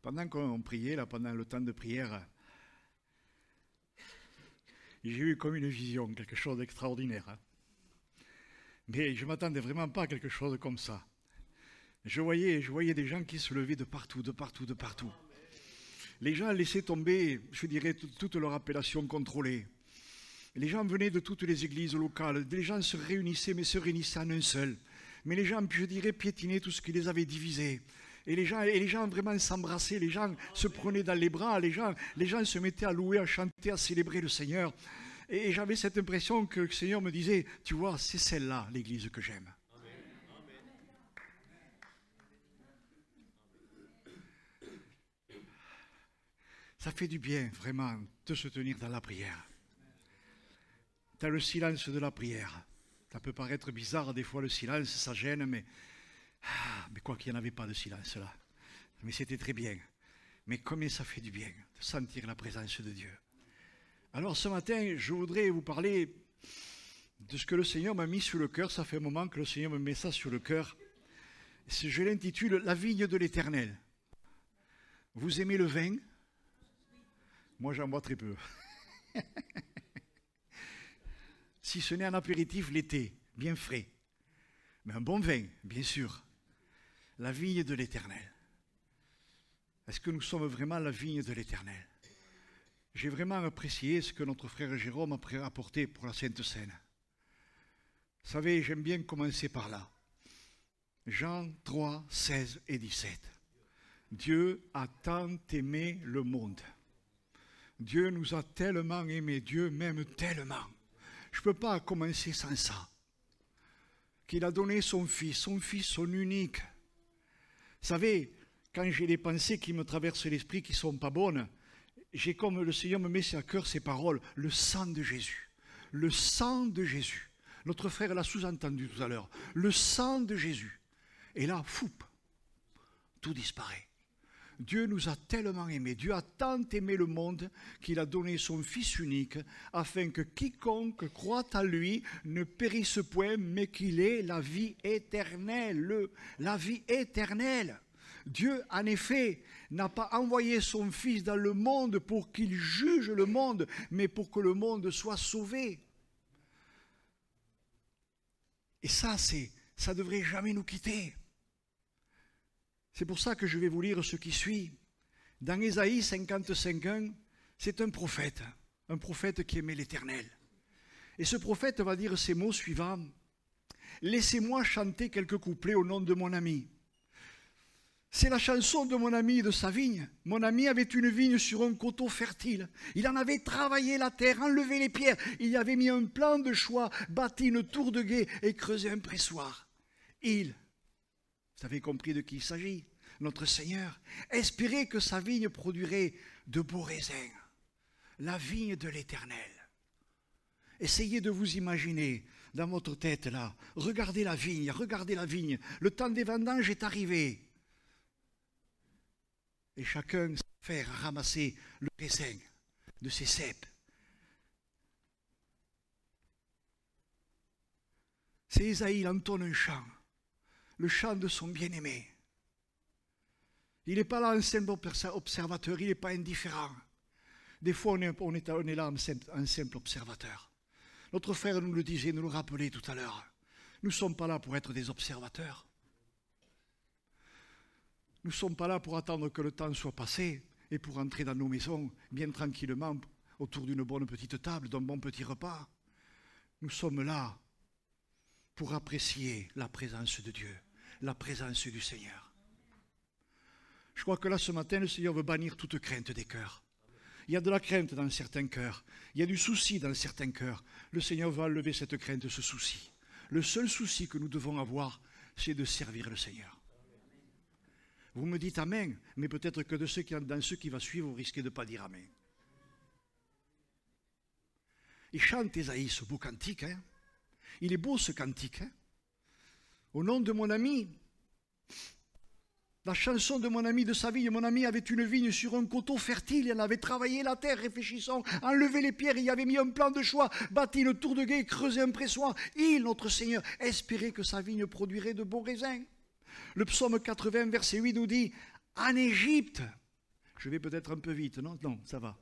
Pendant qu'on priait, là, pendant le temps de prière, j'ai eu comme une vision, quelque chose d'extraordinaire. Hein. Mais je ne m'attendais vraiment pas à quelque chose comme ça. Je voyais des gens qui se levaient de partout, de partout, de partout. Les gens laissaient tomber, je dirais, toute leur appellation contrôlée. Les gens venaient de toutes les églises locales. Les gens se réunissaient, mais se réunissaient en un seul. Mais les gens, je dirais, piétinaient tout ce qui les avait divisés. Et les gens vraiment s'embrassaient, les gens se prenaient dans les bras, les gens se mettaient à louer, à chanter, à célébrer le Seigneur. Et j'avais cette impression que le Seigneur me disait, tu vois, c'est celle-là, l'église que j'aime. Ça fait du bien, vraiment, de se tenir dans la prière. Dans le silence de la prière. Ça peut paraître bizarre, des fois le silence, ça gêne, mais quoi qu'il n'y en avait pas de silence là. Mais c'était très bien. Mais combien ça fait du bien de sentir la présence de Dieu. Alors ce matin, je voudrais vous parler de ce que le Seigneur m'a mis sur le cœur. Ça fait un moment que le Seigneur me met ça sur le cœur. Je l'intitule « La vigne de l'Éternel ». Vous aimez le vin? Moi, j'en bois très peu. Si ce n'est un apéritif l'été, bien frais. Mais un bon vin, bien sûr. La vigne de l'Éternel. Est-ce que nous sommes vraiment la vigne de l'Éternel? J'ai vraiment apprécié ce que notre frère Jérôme a apporté pour la Sainte Seine. Vous savez, j'aime bien commencer par là. Jean 3, 16 et 17. Dieu a tant aimé le monde. Dieu nous a tellement aimés, Dieu m'aime tellement. Je ne peux pas commencer sans ça. Qu'il a donné son fils, son unique. Vous savez, quand j'ai des pensées qui me traversent l'esprit qui ne sont pas bonnes, j'ai comme le Seigneur me met sur le cœur ces paroles, le sang de Jésus. Le sang de Jésus. Notre frère l'a sous-entendu tout à l'heure. Le sang de Jésus. Et là, foup, tout disparaît. Dieu nous a tellement aimés, Dieu a tant aimé le monde qu'il a donné son Fils unique afin que quiconque croit à lui ne périsse point mais qu'il ait la vie éternelle. La vie éternelle. Dieu, en effet, n'a pas envoyé son Fils dans le monde pour qu'il juge le monde, mais pour que le monde soit sauvé. Et ça ne devrait jamais nous quitter. C'est pour ça que je vais vous lire ce qui suit. Dans Ésaïe 55:1, c'est un prophète qui aimait l'Éternel. Et ce prophète va dire ces mots suivants. « Laissez-moi chanter quelques couplets au nom de mon ami. » C'est la chanson de mon ami et de sa vigne. Mon ami avait une vigne sur un coteau fertile. Il en avait travaillé la terre, enlevé les pierres. Il y avait mis un plan de choix, bâti une tour de guet et creusé un pressoir. Vous avez compris de qui il s'agit, notre Seigneur, espérait que sa vigne produirait de beaux raisins. La vigne de l'Éternel. Essayez de vous imaginer dans votre tête là, regardez la vigne, le temps des vendanges est arrivé. Et chacun s'affaire à ramasser le raisin de ses cèpes. C'est Ésaïe, il entonne un chant, le chant de son bien-aimé. Il n'est pas là un simple observateur, il n'est pas indifférent. Des fois, on est là un simple observateur. Notre frère nous le disait, nous le rappelait tout à l'heure. Nous ne sommes pas là pour être des observateurs. Nous ne sommes pas là pour attendre que le temps soit passé et pour entrer dans nos maisons bien tranquillement autour d'une bonne petite table, d'un bon petit repas. Nous sommes là pour apprécier la présence de Dieu, la présence du Seigneur. Je crois que là, ce matin, le Seigneur veut bannir toute crainte des cœurs. Il y a de la crainte dans certains cœurs. Il y a du souci dans certains cœurs. Le Seigneur va enlever cette crainte, ce souci. Le seul souci que nous devons avoir, c'est de servir le Seigneur. Vous me dites Amen, mais peut-être que dans ceux qui vont suivre, vous risquez de ne pas dire Amen. Il chante Ésaïe, ce beau cantique. Hein? Il est beau ce cantique. Hein? Au nom de mon ami, la chanson de mon ami de sa vigne. Mon ami avait une vigne sur un coteau fertile. Il avait travaillé la terre, réfléchissant, enlevé les pierres. Il y avait mis un plan de choix, bâti une tour de guet, creusé un pressoir. Il, notre Seigneur, espérait que sa vigne produirait de beaux raisins. Le psaume 80, verset 8 nous dit « En Égypte, Je vais peut-être un peu vite, non? Non, ça va.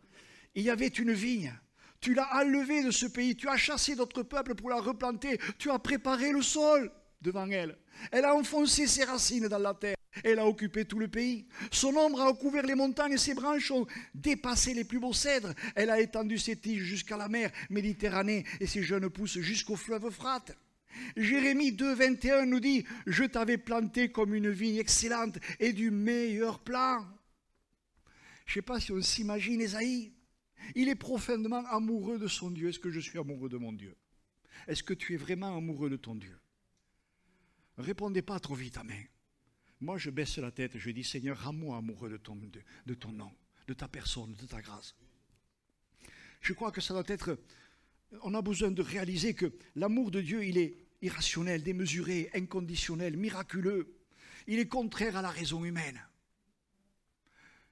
Il y avait une vigne. Tu l'as enlevée de ce pays. Tu as chassé d'autres peuples pour la replanter. Tu as préparé le sol devant elle. Elle a enfoncé ses racines dans la terre. Elle a occupé tout le pays. Son ombre a recouvert les montagnes et ses branches ont dépassé les plus beaux cèdres. Elle a étendu ses tiges jusqu'à la mer Méditerranée et ses jeunes pousses jusqu'au fleuve Euphrate. Jérémie 2, 21 nous dit « Je t'avais planté comme une vigne excellente et du meilleur plan. » Je ne sais pas si on s'imagine Ésaïe. Il est profondément amoureux de son Dieu. Est-ce que je suis amoureux de mon Dieu? Est-ce que tu es vraiment amoureux de ton Dieu? Répondez pas trop vite, amen. Moi, je baisse la tête, je dis, Seigneur, rends-moi amoureux de ton nom, de ta personne, de ta grâce. Je crois que ça doit être... On a besoin de réaliser que l'amour de Dieu, il est irrationnel, démesuré, inconditionnel, miraculeux. Il est contraire à la raison humaine.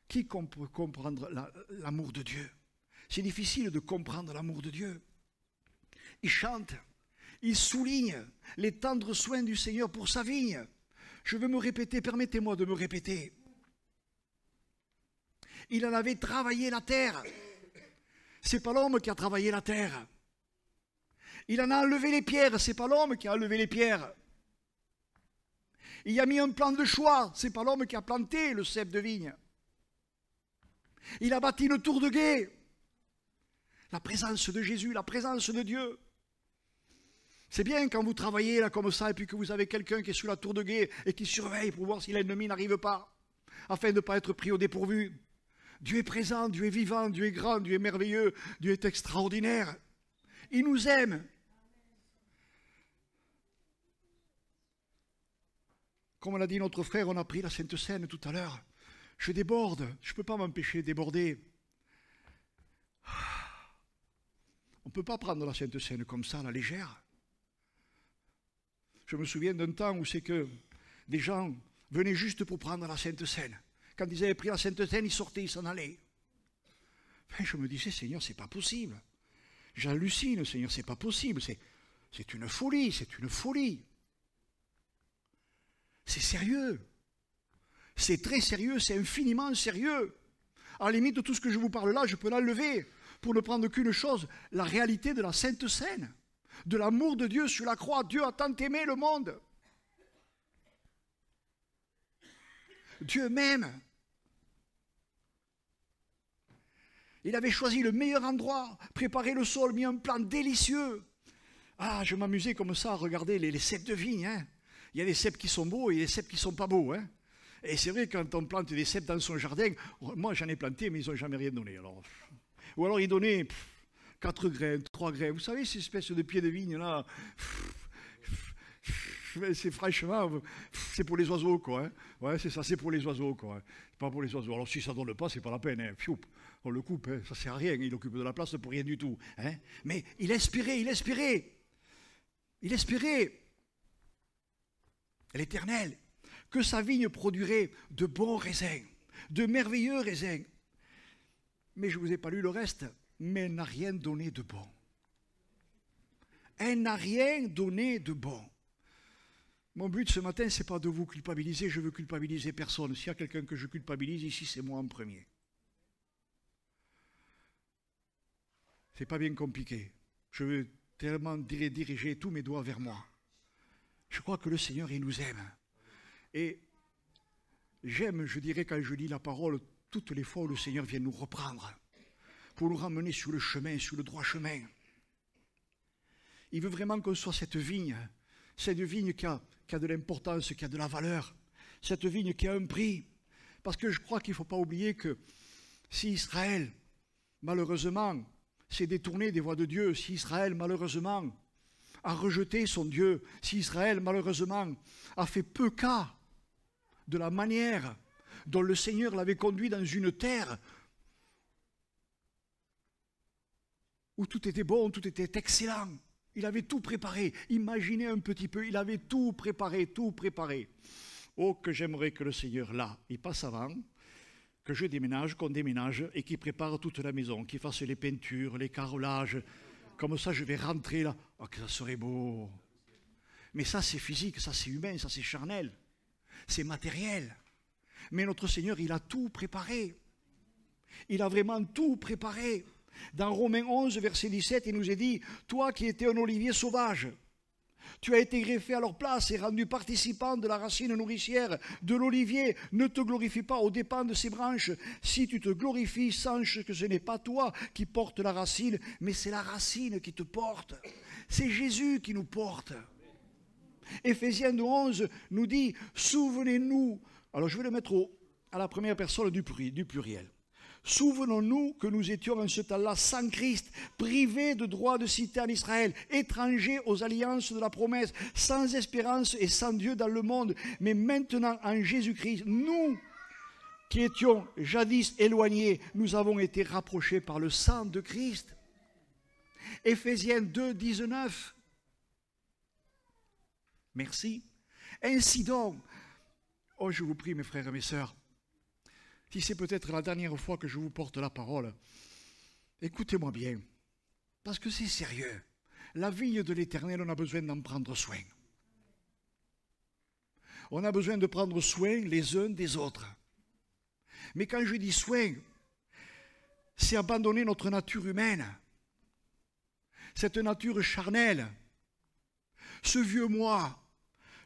Qui peut comprendre l'amour de Dieu? C'est difficile de comprendre l'amour de Dieu. Il chante, il souligne les tendres soins du Seigneur pour sa vigne. Je veux me répéter, permettez-moi de me répéter. Il en avait travaillé la terre. C'est pas l'homme qui a travaillé la terre. Il en a enlevé les pierres, c'est pas l'homme qui a enlevé les pierres. Il y a mis un plan de choix, c'est pas l'homme qui a planté le cep de vigne. Il a bâti une tour de guet. La présence de Jésus, la présence de Dieu. C'est bien quand vous travaillez là comme ça et puis que vous avez quelqu'un qui est sous la tour de guet et qui surveille pour voir si l'ennemi n'arrive pas, afin de ne pas être pris au dépourvu. Dieu est présent, Dieu est vivant, Dieu est grand, Dieu est merveilleux, Dieu est extraordinaire. Il nous aime. Comme l'a dit notre frère, on a pris la Sainte Seine tout à l'heure. Je déborde, je ne peux pas m'empêcher de déborder. On ne peut pas prendre la Sainte Seine comme ça, à la légère. Je me souviens d'un temps où c'est que des gens venaient juste pour prendre la Sainte Seine. Quand ils avaient pris la Sainte Seine, ils sortaient, ils s'en allaient. Enfin, je me disais, Seigneur, c'est pas possible. J'hallucine, Seigneur, c'est pas possible. C'est une folie, c'est une folie. C'est sérieux. C'est très sérieux, c'est infiniment sérieux. À la limite de tout ce que je vous parle là, je peux l'enlever pour ne prendre qu'une chose, la réalité de la Sainte Seine. De l'amour de Dieu sur la croix. Dieu a tant aimé le monde. Dieu m'aime. Il avait choisi le meilleur endroit, préparé le sol, mis un plan délicieux. Ah, je m'amusais comme ça à regarder les cèpes de vigne. Hein. Il y a des cèpes qui sont beaux et des cèpes qui ne sont pas beaux. Hein. Et c'est vrai, quand on plante des cèpes dans son jardin, moi j'en ai planté, mais ils n'ont jamais rien donné. Alors, ou alors ils donnaient 4 graines, 3 graines. Vous savez, ces espèces de pieds de vigne là, c'est franchement, c'est pour les oiseaux quoi. Hein. Ouais, c'est ça, c'est pour les oiseaux quoi. Hein. Pas pour les oiseaux. Alors si ça donne pas, c'est pas la peine. Hein. Fioup, on le coupe, hein. Ça sert à rien. Il occupe de la place pour rien du tout. Hein. Mais il espérait l'Éternel, que sa vigne produirait de bons raisins, de merveilleux raisins. Mais je ne vous ai pas lu le reste. Mais elle n'a rien donné de bon. Elle n'a rien donné de bon. Mon but ce matin, ce n'est pas de vous culpabiliser, je veux culpabiliser personne. S'il y a quelqu'un que je culpabilise ici, c'est moi en premier. Ce n'est pas bien compliqué. Je veux tellement diriger tous mes doigts vers moi. Je crois que le Seigneur, il nous aime. Et j'aime, je dirais, quand je lis la parole, toutes les fois où le Seigneur vient nous reprendre, pour nous ramener sur le chemin, sur le droit chemin. Il veut vraiment qu'on soit cette vigne qui a de l'importance, qui a de la valeur, cette vigne qui a un prix. Parce que je crois qu'il ne faut pas oublier que si Israël, malheureusement, s'est détourné des voies de Dieu, si Israël, malheureusement, a rejeté son Dieu, si Israël, malheureusement, a fait peu cas de la manière dont le Seigneur l'avait conduit dans une terre où tout était bon, tout était excellent. Il avait tout préparé. Imaginez un petit peu, il avait tout préparé, tout préparé. Oh, que j'aimerais que le Seigneur, là, il passe avant, que je déménage, qu'on déménage, et qu'il prépare toute la maison, qu'il fasse les peintures, les carrelages. Comme ça, je vais rentrer là. Oh, que ça serait beau. Mais ça, c'est physique, ça, c'est humain, ça, c'est charnel. C'est matériel. Mais notre Seigneur, il a tout préparé. Il a vraiment tout préparé. Dans Romains 11, verset 17, il nous est dit, « Toi qui étais un olivier sauvage, tu as été greffé à leur place et rendu participant de la racine nourricière de l'olivier. Ne te glorifie pas aux dépens de ses branches. Si tu te glorifies, sache que ce n'est pas toi qui portes la racine, mais c'est la racine qui te porte. C'est Jésus qui nous porte. » Éphésiens 11 nous dit, « Souvenez-nous », alors je vais le mettre à la première personne du pluriel. Souvenons-nous que nous étions en ce temps-là sans Christ, privés de droit de cité en Israël, étrangers aux alliances de la promesse, sans espérance et sans Dieu dans le monde. Mais maintenant, en Jésus-Christ, nous qui étions jadis éloignés, nous avons été rapprochés par le sang de Christ. Éphésiens 2, 19. Merci. Ainsi donc, oh je vous prie mes frères et mes sœurs, si c'est peut-être la dernière fois que je vous porte la parole, écoutez-moi bien, parce que c'est sérieux. La vigne de l'Éternel, on a besoin d'en prendre soin. On a besoin de prendre soin les uns des autres. Mais quand je dis soin, c'est abandonner notre nature humaine, cette nature charnelle, ce vieux moi.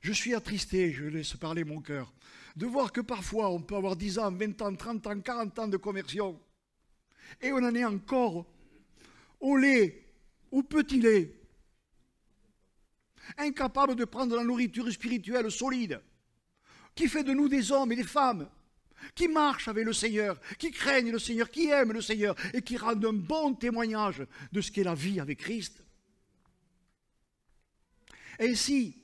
Je suis attristé, je laisse parler mon cœur, de voir que parfois on peut avoir 10 ans, 20 ans, 30 ans, 40 ans de conversion et on en est encore au lait, au petit lait, incapable de prendre la nourriture spirituelle solide qui fait de nous des hommes et des femmes qui marchent avec le Seigneur, qui craignent le Seigneur, qui aiment le Seigneur et qui rendent un bon témoignage de ce qu'est la vie avec Christ. Ainsi,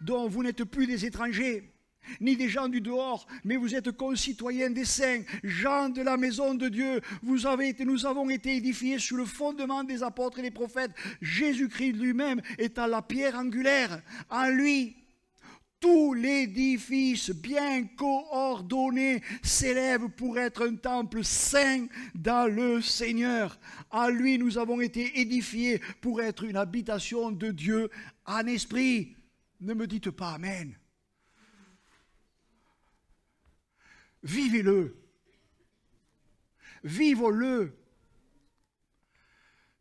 donc vous n'êtes plus des étrangers, ni des gens du dehors, mais vous êtes concitoyens des saints, gens de la maison de Dieu. Nous avons été édifiés sur le fondement des apôtres et des prophètes. Jésus-Christ lui-même étant la pierre angulaire. En lui, tout l'édifice bien coordonné s'élève pour être un temple saint dans le Seigneur. En lui, nous avons été édifiés pour être une habitation de Dieu en esprit. Ne me dites pas Amen. Vivez-le. Vivons-le.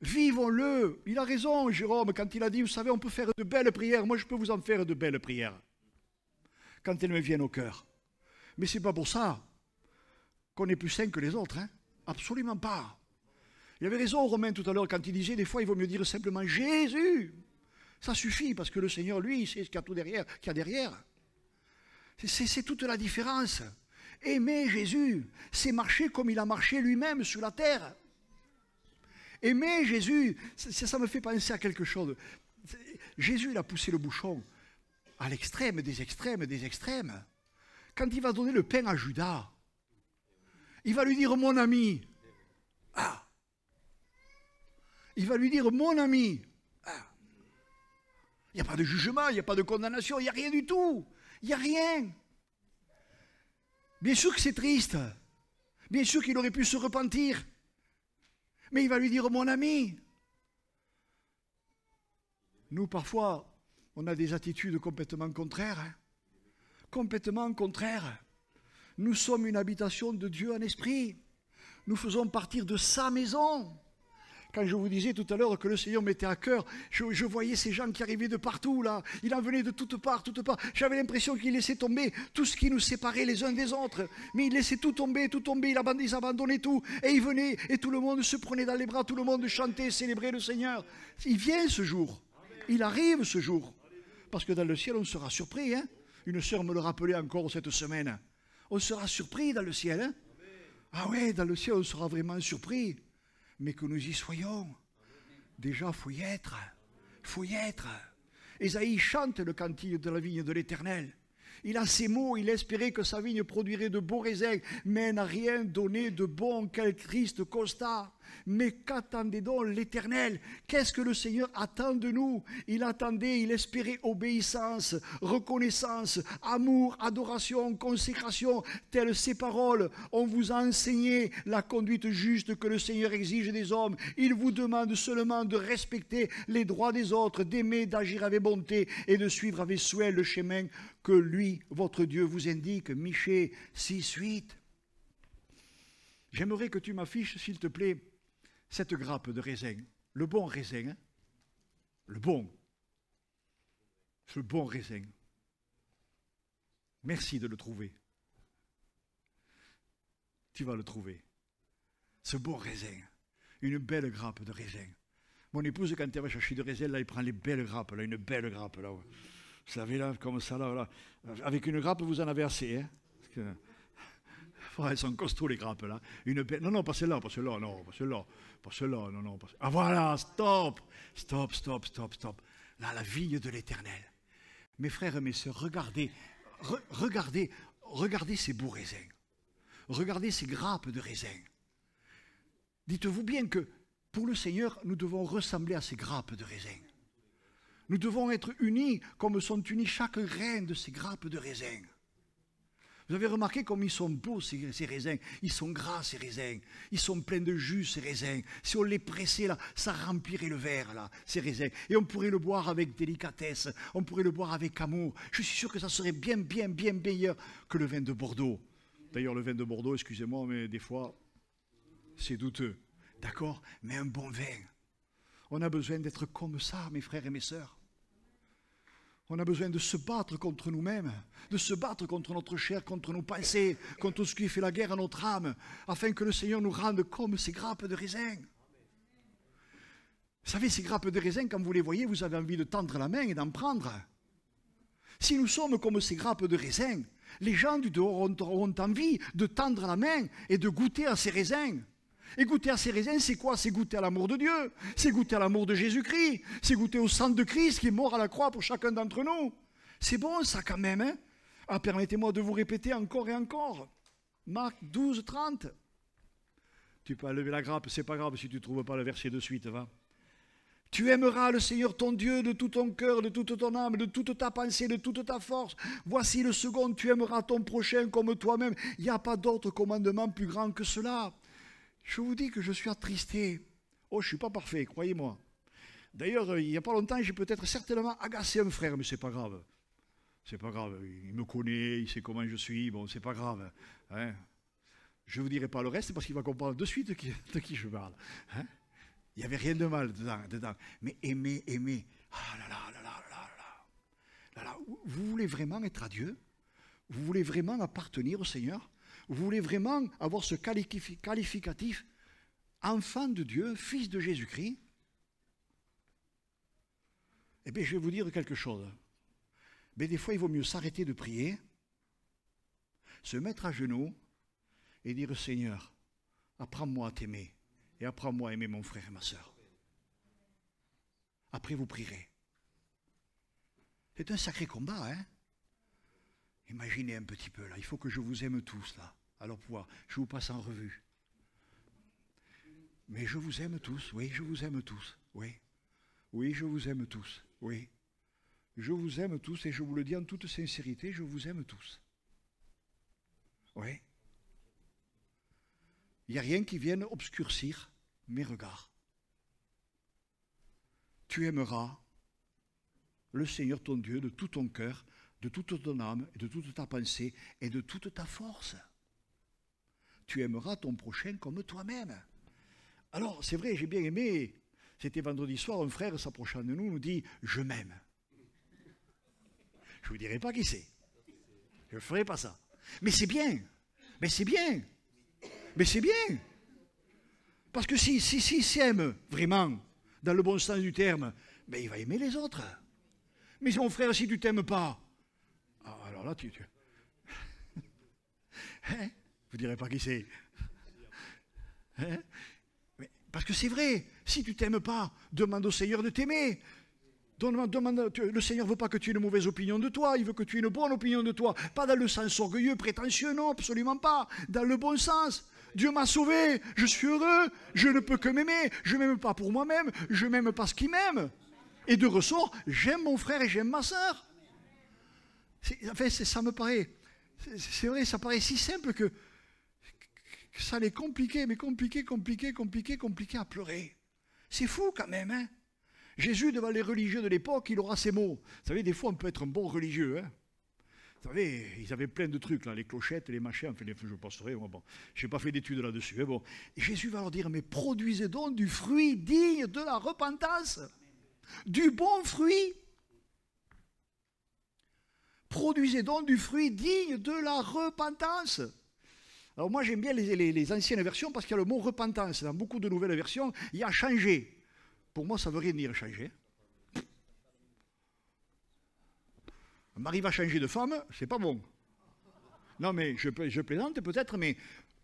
Vivons-le. Il a raison, Jérôme, quand il a dit, vous savez, on peut faire de belles prières. Moi, je peux vous en faire de belles prières quand elles me viennent au cœur. Mais ce n'est pas pour ça qu'on est plus saint que les autres. Hein? Absolument pas. Il avait raison, Romain, tout à l'heure, quand il disait, des fois, il vaut mieux dire simplement Jésus. Ça suffit, parce que le Seigneur, lui, il sait ce qu'il y a tout derrière, qu'il y a derrière. C'est toute la différence. Aimer Jésus, c'est marcher comme il a marché lui-même sur la terre. Aimer Jésus, ça me fait penser à quelque chose. Jésus, il a poussé le bouchon à l'extrême des extrêmes des extrêmes. Quand il va donner le pain à Judas, il va lui dire « mon ami ». Ah. Il va lui dire « mon ami ». Ah. Il n'y a pas de jugement, il n'y a pas de condamnation, il n'y a rien du tout. Il n'y a rien. Bien sûr que c'est triste. Bien sûr qu'il aurait pu se repentir. Mais il va lui dire, mon ami. Nous, parfois, on a des attitudes complètement contraires. Hein? Complètement contraires. Nous sommes une habitation de Dieu en esprit. Nous faisons partir de sa maison. Quand je vous disais tout à l'heure que le Seigneur mettait à cœur, je voyais ces gens qui arrivaient de partout, là. Il en venait de toutes parts, toutes parts. J'avais l'impression qu'il laissait tomber tout ce qui nous séparait les uns des autres. Mais il laissait tout tomber, ils abandonnaient tout. Et il venait, et tout le monde se prenait dans les bras, tout le monde chantait, célébrait le Seigneur. Il vient ce jour. Il arrive ce jour. Parce que dans le ciel, on sera surpris. Hein? Une sœur me le rappelait encore cette semaine. On sera surpris dans le ciel. Hein? Ah ouais, dans le ciel, on sera vraiment surpris. Mais que nous y soyons, déjà, il faut y être. Il faut y être. Ésaïe chante le cantique de la vigne de l'Éternel. Il a ces mots, il espérait que sa vigne produirait de beaux raisins, mais n'a rien donné de bon, quel triste constat. Mais qu'attendait donc l'Éternel? Qu'est-ce que le Seigneur attend de nous? Il attendait, il espérait obéissance, reconnaissance, amour, adoration, consécration, telles ces paroles. On vous a enseigné la conduite juste que le Seigneur exige des hommes. Il vous demande seulement de respecter les droits des autres, d'aimer, d'agir avec bonté et de suivre avec souhait le chemin que lui, votre Dieu, vous indique. Michée 6, 8. J'aimerais que tu m'affiches, s'il te plaît, cette grappe de raisin. Le bon raisin, hein? Le bon. Ce bon raisin. Merci de le trouver. Tu vas le trouver. Ce bon raisin. Une belle grappe de raisin. Mon épouse, quand elle va chercher du raisin, là, elle prend les belles grappes, là, une belle grappe, là. Vous savez, là, comme ça, là. Avec une grappe, vous en avez assez, hein. Parce que, elles sont costauds, les grappes, là. Une belle... Non, pas celle-là, non, pas celle-là, non. Ah, voilà, stop. Là, la vigne de l'Éternel. Mes frères et mes sœurs, regardez ces beaux raisins. Regardez ces grappes de raisins. Dites-vous bien que pour le Seigneur, nous devons ressembler à ces grappes de raisins. Nous devons être unis comme sont unis chaque grain de ces grappes de raisins. Vous avez remarqué comme ils sont beaux ces raisins. Ils sont gras ces raisins. Ils sont pleins de jus ces raisins. Si on les pressait là, ça remplirait le verre là, ces raisins. Et on pourrait le boire avec délicatesse. On pourrait le boire avec amour. Je suis sûr que ça serait bien meilleur que le vin de Bordeaux. D'ailleurs le vin de Bordeaux, excusez-moi, mais des fois c'est douteux. D'accord? Mais un bon vin. On a besoin d'être comme ça, mes frères et mes sœurs. On a besoin de se battre contre nous-mêmes, de se battre contre notre chair, contre nos pensées, contre tout ce qui fait la guerre à notre âme, afin que le Seigneur nous rende comme ces grappes de raisin. Vous savez, ces grappes de raisin, quand vous les voyez, vous avez envie de tendre la main et d'en prendre. Si nous sommes comme ces grappes de raisin, les gens du dehors auront envie de tendre la main et de goûter à ces raisins. Et goûter à ces raisins, c'est quoi? C'est goûter à l'amour de Dieu, c'est goûter à l'amour de Jésus-Christ, c'est goûter au sang de Christ qui est mort à la croix pour chacun d'entre nous. C'est bon ça quand même, hein? Ah, permettez-moi de vous répéter encore et encore. Marc 12, 30. Tu peux lever la grappe, c'est pas grave si tu ne trouves pas le verset de suite, va. Tu aimeras le Seigneur ton Dieu de tout ton cœur, de toute ton âme, de toute ta pensée, de toute ta force. Voici le second, tu aimeras ton prochain comme toi-même. Il n'y a pas d'autre commandement plus grand que cela. Je vous dis que je suis attristé. Oh, je ne suis pas parfait, croyez-moi. D'ailleurs, il n'y a pas longtemps, j'ai peut-être certainement agacé un frère, mais ce n'est pas grave. C'est pas grave, il me connaît, il sait comment je suis, bon, c'est pas grave. Hein. Je ne vous dirai pas le reste parce qu'il va comprendre de suite de qui je parle. Hein. Il n'y avait rien de mal dedans. Mais aimer. Ah là là. Vous voulez vraiment être à Dieu? Vous voulez vraiment appartenir au Seigneur? Vous voulez vraiment avoir ce qualificatif enfant de Dieu, fils de Jésus-Christ? Eh bien, je vais vous dire quelque chose. Mais des fois, il vaut mieux s'arrêter de prier, se mettre à genoux et dire, Seigneur, apprends-moi à t'aimer et apprends-moi à aimer mon frère et ma sœur. Après, vous prierez. C'est un sacré combat, hein? Imaginez un petit peu, là. Il faut que je vous aime tous, là. Alors, je vous passe en revue. Mais je vous aime tous, oui, je vous aime tous, oui. Oui, je vous aime tous, oui. Je vous aime tous et je vous le dis en toute sincérité, je vous aime tous. Oui. Il n'y a rien qui vienne obscurcir mes regards. Tu aimeras le Seigneur ton Dieu de tout ton cœur, de toute ton âme, de toute ta pensée et de toute ta force. Tu aimeras ton prochain comme toi-même. Alors, c'est vrai, j'ai bien aimé, c'était vendredi soir, un frère s'approchant de nous dit « Je m'aime ». Je ne vous dirai pas qui c'est. Je ne ferai pas ça. Mais c'est bien. Mais c'est bien. Mais c'est bien. Parce que s'il s'aime vraiment, dans le bon sens du terme, ben il va aimer les autres. Mais mon frère, si tu ne t'aimes pas, alors là, hein? Vous ne direz pas qui c'est. Hein? Parce que c'est vrai, si tu ne t'aimes pas, demande au Seigneur de t'aimer. Le Seigneur ne veut pas que tu aies une mauvaise opinion de toi, il veut que tu aies une bonne opinion de toi. Pas dans le sens orgueilleux, prétentieux, non, absolument pas. Dans le bon sens. Dieu m'a sauvé, je suis heureux, je ne peux que m'aimer. Je ne m'aime pas pour moi-même, je m'aime parce qu'il m'aime. Et de ressort, j'aime mon frère et j'aime ma sœur. Enfin, ça me paraît, c'est vrai, ça paraît si simple que ça allait compliqué, mais compliqué à pleurer. C'est fou quand même, hein. Jésus, devant les religieux de l'époque, il aura ces mots. Vous savez, des fois, on peut être un bon religieux. Hein. Vous savez, ils avaient plein de trucs, là, les clochettes, les machins, enfin, je penserai, bon, je n'ai pas fait d'études là-dessus. Mais bon. Et Jésus va leur dire, mais produisez donc du fruit digne de la repentance. Du bon fruit. Produisez donc du fruit digne de la repentance. Alors moi j'aime bien les anciennes versions parce qu'il y a le mot repentance. Dans beaucoup de nouvelles versions, il y a changer. Pour moi ça ne veut rien dire changer. On m'arrive à changer de femme, c'est pas bon. Non mais je plaisante peut-être, mais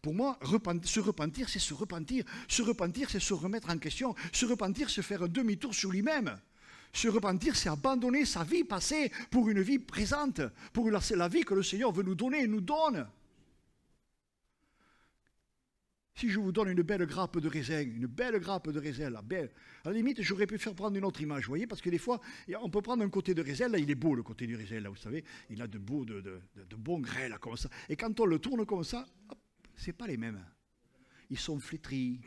pour moi, se repentir, c'est se repentir. Se repentir, c'est se remettre en question. Se repentir, c'est faire un demi-tour sur lui-même. Se repentir, c'est abandonner sa vie passée pour une vie présente, pour la vie que le Seigneur veut nous donner et nous donne. Si je vous donne une belle grappe de raisin, là, belle, à la limite, j'aurais pu faire prendre une autre image, vous voyez, parce que des fois, on peut prendre un côté de raisin, là, il est beau, le côté du raisin, là, vous savez, il a de bons grains, là, comme ça. Et quand on le tourne comme ça, c'est pas les mêmes. Ils sont flétris,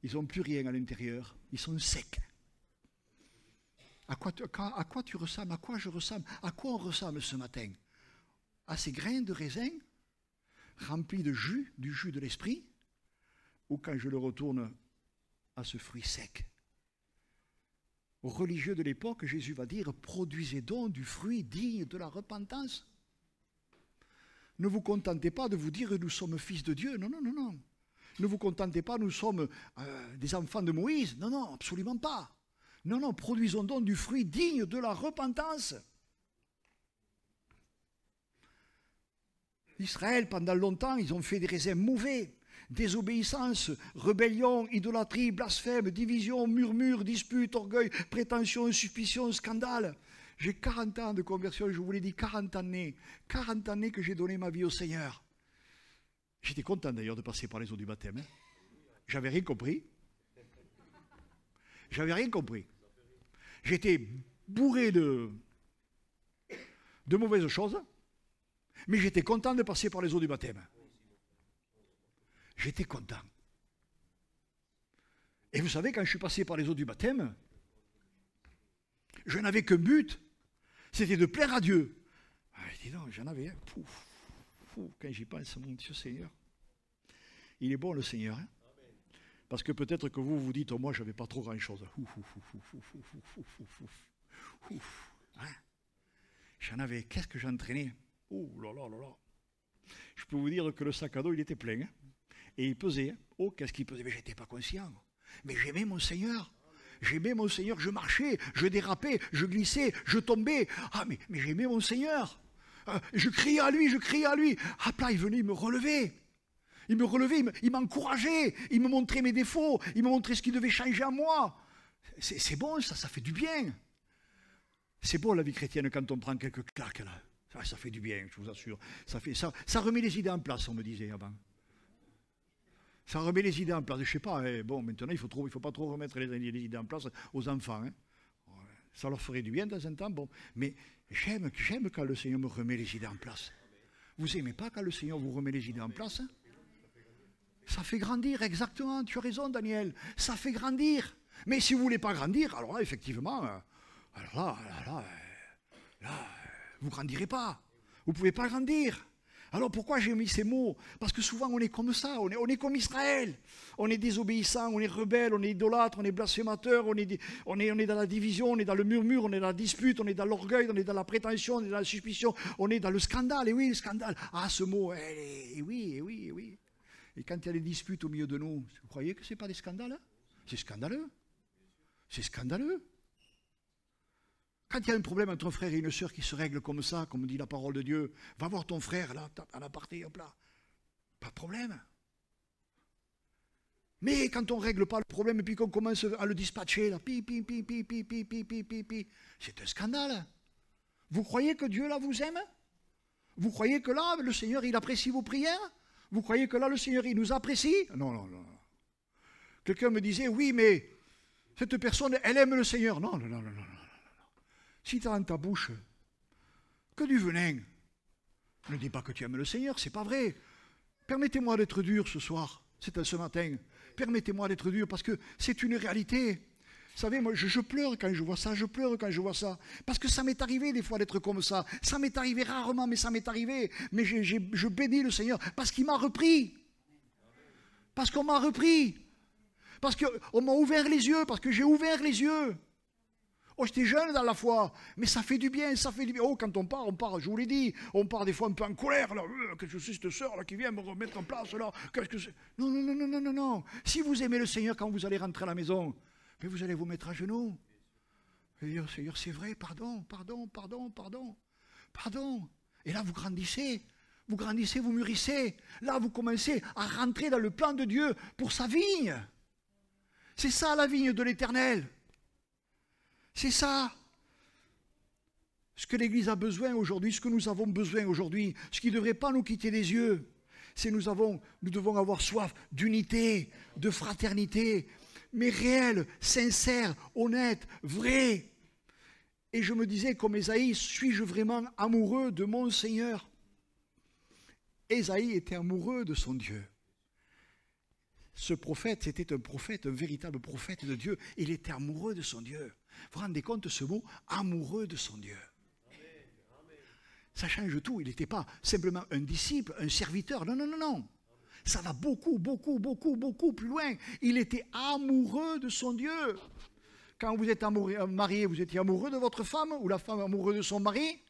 ils n'ont plus rien à l'intérieur, ils sont secs. À quoi tu ressembles, à quoi je ressemble, à quoi on ressemble ce matin? À ces grains de raisin remplis de jus, du jus de l'esprit, ou quand je le retourne à ce fruit sec. Aux religieux de l'époque, Jésus va dire, produisez donc du fruit digne de la repentance. Ne vous contentez pas de vous dire, nous sommes fils de Dieu. Non, non, non, non. Ne vous contentez pas, nous sommes des enfants de Moïse. Non, non, absolument pas. Non, non, produisons donc du fruit digne de la repentance. Israël, pendant longtemps, ils ont fait des raisins mauvais. Désobéissance, rébellion, idolâtrie, blasphème, division, murmure, dispute, orgueil, prétention, suspicion, scandale. J'ai 40 ans de conversion, je vous l'ai dit, 40 années que j'ai donné ma vie au Seigneur. J'étais content d'ailleurs de passer par les eaux du baptême. Hein. J'avais rien compris. J'avais rien compris. J'étais bourré de mauvaises choses, mais j'étais content de passer par les eaux du baptême. J'étais content. Et vous savez, quand je suis passé par les eaux du baptême, je n'avais qu'un but, c'était de plaire à Dieu. Ah, dis donc, j'en avais un. Quand j'y pense, mon Dieu Seigneur. Il est bon le Seigneur. Hein? Parce que peut-être que vous vous dites, oh, moi, je n'avais pas trop grand-chose. Hein? J'en avais, qu'est-ce que j'entraînais? Oh là là là là. Je peux vous dire que le sac à dos, il était plein. Hein? Et il pesait. Hein? Oh, qu'est-ce qu'il pesait? Mais je n'étais pas conscient. Mais j'aimais mon Seigneur. J'aimais mon Seigneur. Je marchais, je dérapais, je glissais, je tombais. Ah, mais j'aimais mon Seigneur. Je criais à lui, je criais à lui. Ah, là, il venait, il me relevait. Il me relevait, il m'encourageait. Il me montrait mes défauts. Il me montrait ce qui devait changer en moi. C'est bon, ça fait du bien. C'est bon la vie chrétienne quand on prend quelques claques là. Ça fait du bien, je vous assure. Ça remet les idées en place, on me disait avant. Ça remet les idées en place. Je ne sais pas, hein, bon, maintenant, il ne faut pas trop remettre les idées en place aux enfants. Hein. Ça leur ferait du bien de temps en temps, bon. Mais j'aime quand le Seigneur me remet les idées en place. Vous n'aimez pas quand le Seigneur vous remet les idées en place? Hein? Ça fait grandir, exactement. Tu as raison, Daniel. Ça fait grandir. Mais si vous ne voulez pas grandir, alors là, effectivement, vous ne grandirez pas. Vous ne pouvez pas grandir. Alors pourquoi j'ai mis ces mots? Parce que souvent on est comme ça, on est comme Israël. On est désobéissant, on est rebelle, on est idolâtre, on est blasphémateur, on est dans la division, on est dans le murmure, on est dans la dispute, on est dans l'orgueil, on est dans la prétention, on est dans la suspicion, on est dans le scandale. Et oui, le scandale. Ah, ce mot, oui. Et quand il y a des disputes au milieu de nous, vous croyez que ce n'est pas des scandales? C'est scandaleux. C'est scandaleux. Quand il y a un problème entre un frère et une sœur qui se règle comme ça, comme dit la parole de Dieu, va voir ton frère, là, à l'aparté, hop là. Pas de problème. Mais quand on ne règle pas le problème et puis qu'on commence à le dispatcher, là, c'est un scandale. Vous croyez que Dieu, là, vous aime? Vous croyez que là, le Seigneur, il apprécie vos prières? Vous croyez que là, le Seigneur, il nous apprécie? Non. Quelqu'un me disait, oui, mais cette personne, elle aime le Seigneur. Non. Si tu as dans ta bouche que du venin, ne dis pas que tu aimes le Seigneur, c'est pas vrai. Permettez-moi d'être dur ce soir, ce matin. Permettez-moi d'être dur parce que c'est une réalité. Vous savez, moi, je pleure quand je vois ça, je pleure quand je vois ça. Parce que ça m'est arrivé des fois d'être comme ça. Ça m'est arrivé rarement, mais ça m'est arrivé. Mais je bénis le Seigneur parce qu'il m'a repris. Parce qu'on m'a repris. Parce qu'on m'a ouvert les yeux, parce que j'ai ouvert les yeux. Oh, j'étais jeune dans la foi, mais ça fait du bien, ça fait du bien. Oh, quand on part, je vous l'ai dit, on part des fois un peu en colère, là. Qu'est-ce que c'est cette sœur là qui vient me remettre en place, là? Qu'est-ce que c'est? Non, non, non, non, non, non, non. Si vous aimez le Seigneur, quand vous allez rentrer à la maison, mais vous allez vous mettre à genoux. Et dire, Seigneur, c'est vrai, pardon, pardon, pardon, pardon, pardon. Et là, vous grandissez, vous mûrissez. Là, vous commencez à rentrer dans le plan de Dieu pour sa vigne. C'est ça la vigne de l'Éternel. C'est ça. Ce que l'Église a besoin aujourd'hui, ce que nous avons besoin aujourd'hui, ce qui ne devrait pas nous quitter des yeux, c'est nous devons avoir soif d'unité, de fraternité, mais réelle, sincère, honnête, vrai. Et je me disais, comme Ésaïe, suis-je vraiment amoureux de mon Seigneur? Ésaïe était amoureux de son Dieu. Ce prophète, c'était un prophète, un véritable prophète de Dieu. Il était amoureux de son Dieu. Vous vous rendez compte de ce mot? Amoureux de son Dieu. Ça change tout. Il n'était pas simplement un disciple, un serviteur. Non, non, non, non. Ça va beaucoup, beaucoup, beaucoup, beaucoup plus loin. Il était amoureux de son Dieu. Quand vous êtes marié, vous étiez amoureux de votre femme ou la femme amoureuse de son mari?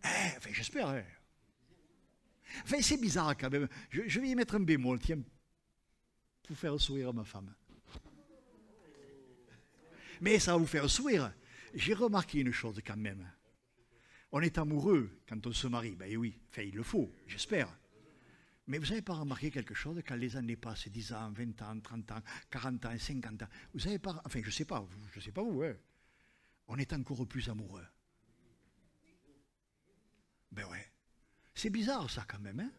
Enfin, j'espère. Hein. Enfin, c'est bizarre quand même. Je vais y mettre un bémol, tiens, pour faire sourire à ma femme. Mais ça va vous faire sourire. J'ai remarqué une chose quand même. On est amoureux quand on se marie. Ben oui, enfin, il le faut, j'espère. Mais vous n'avez pas remarqué quelque chose quand les années passent, 10 ans, 20 ans, 30 ans, 40 ans, 50 ans, vous n'avez pas, enfin je ne sais pas vous, hein, on est encore plus amoureux. Ben ouais. C'est bizarre ça quand même, hein.